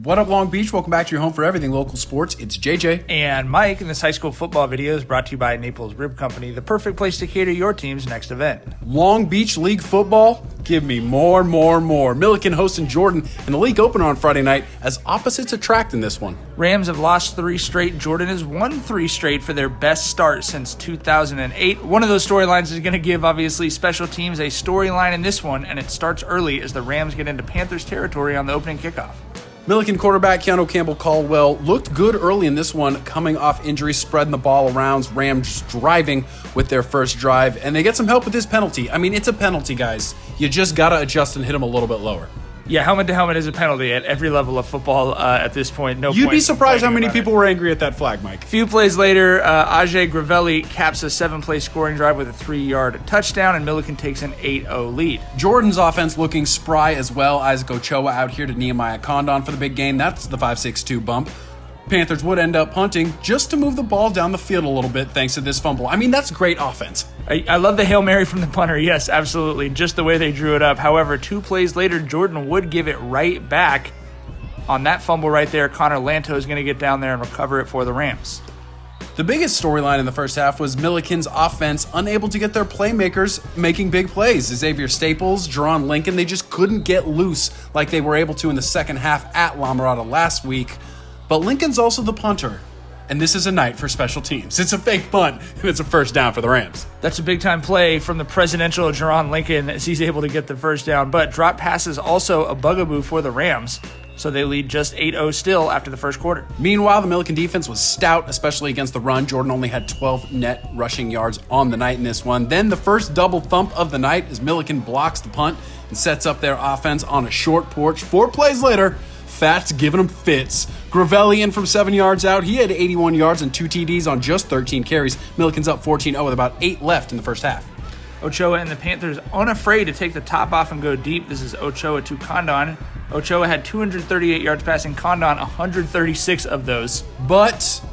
What up, Long Beach? Welcome back to your home for everything local sports. It's JJ. And Mike, and this high school football video is brought to you by Naples Rib Company, the perfect place to cater your team's next event. Long Beach League football? Give me more. Millikan hosting Jordan in the league opener on Friday night as opposites attract in this one. Rams have lost 3 straight. Jordan has won 3 straight for their best start since 2008. One of those storylines is going to give, obviously, special teams a storyline in this one, and it starts early as the Rams get into Panthers territory on the opening kickoff. Millikan quarterback Keanu Campbell-Caldwell looked good early in this one, coming off injuries, spreading the ball around, Rams driving with their first drive, and they get some help with this penalty. I mean, it's a penalty, guys. You just got to adjust and hit them a little bit lower. Yeah, helmet to helmet is a penalty at every level of football at this point. You'd be surprised how many people were angry at that flag, Mike. A few plays later, Ajay Gravelli caps a 7-play scoring drive with a 3-yard touchdown, and Millikan takes an 8-0 lead. Jordan's offense looking spry as well. Isaac Ochoa out here to Nehemiah Condon for the big gain. That's the 5.62 bump. Panthers would end up punting just to move the ball down the field a little bit thanks to this fumble. I mean, that's great offense. I love the Hail Mary from the punter. Yes, absolutely. Just the way they drew it up. However, 2 plays later, Jordan would give it right back. On that fumble right there, Connor Lanto is going to get down there and recover it for the Rams. The biggest storyline in the first half was Millikan's offense unable to get their playmakers making big plays. Xavier Staples, Jerron Lincoln, they just couldn't get loose like they were able to in the second half at La Mirada last week. But Lincoln's also the punter, and this is a night for special teams. It's a fake punt, and it's a first down for the Rams. That's a big-time play from the presidential Jerron Lincoln as he's able to get the first down. But drop pass is also a bugaboo for the Rams, so they lead just 8-0 still after the first quarter. Meanwhile, the Millikan defense was stout, especially against the run. Jordan only had 12 net rushing yards on the night in this one. Then the first double thump of the night as Millikan blocks the punt and sets up their offense on a short porch. 4 plays later, Fat's giving him fits. Gravelli in from 7 yards out. He had 81 yards and 2 TDs on just 13 carries. Millikan's up 14-0 with about 8 left in the first half. Ochoa and the Panthers unafraid to take the top off and go deep. This is Ochoa to Condon. Ochoa had 238 yards passing, Condon 136 of those. But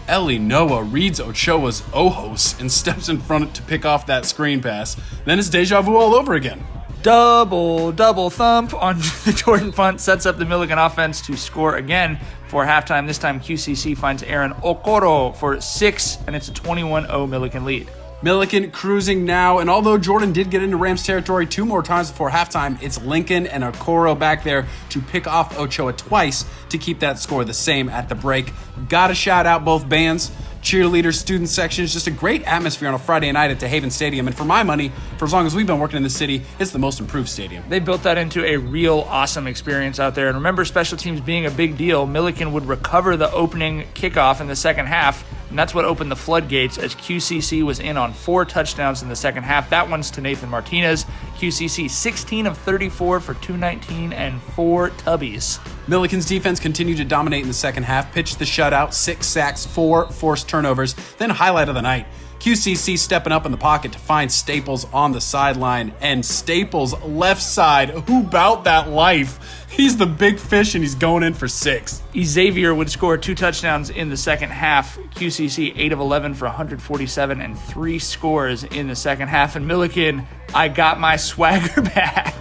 Eli Noah reads Ochoa's ojos and steps in front to pick off that screen pass. Then it's deja vu all over again. Double thump on the Jordan punt sets up the Millikan offense to score again for halftime. This time QCC finds Aaron Okoro for 6, and it's a 21-0 Millikan lead. Millikan cruising now, and although Jordan did get into Rams territory 2 more times before halftime, it's Lincoln and Okoro back there to pick off Ochoa twice to keep that score the same at the break. Gotta shout out both bands. Cheerleaders, student sections, just a great atmosphere on a Friday night at DeHaven Stadium. And for my money, for as long as we've been working in the city, it's the most improved stadium. They built that into a real awesome experience out there. And remember, special teams being a big deal, Millikan would recover the opening kickoff in the second half. And that's what opened the floodgates as QCC was in on 4 touchdowns in the second half. That one's to Nathan Martinez. QCC 16 of 34 for 219 and 4 tubbies. Millikan's defense continued to dominate in the second half, pitched the shutout, 6 sacks, 4 forced turnovers. Then highlight of the night, QCC stepping up in the pocket to find Staples on the sideline. And Staples left side, who bout that life? He's the big fish and he's going in for 6. Xavier would score 2 touchdowns in the second half. QCC 8 of 11 for 147 and 3 scores in the second half. And Millikan, I got my swagger back.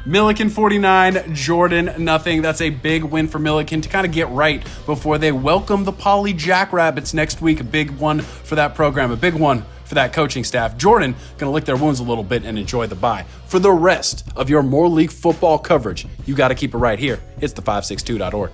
Millikan 49, Jordan nothing. That's a big win for Millikan to kind of get right before they welcome the Poly Jackrabbits next week. A big one for that program, a big one for that coaching staff. Jordan going to lick their wounds a little bit and enjoy the bye. For the rest of your More League football coverage, you got to keep it right here. It's the 562.org.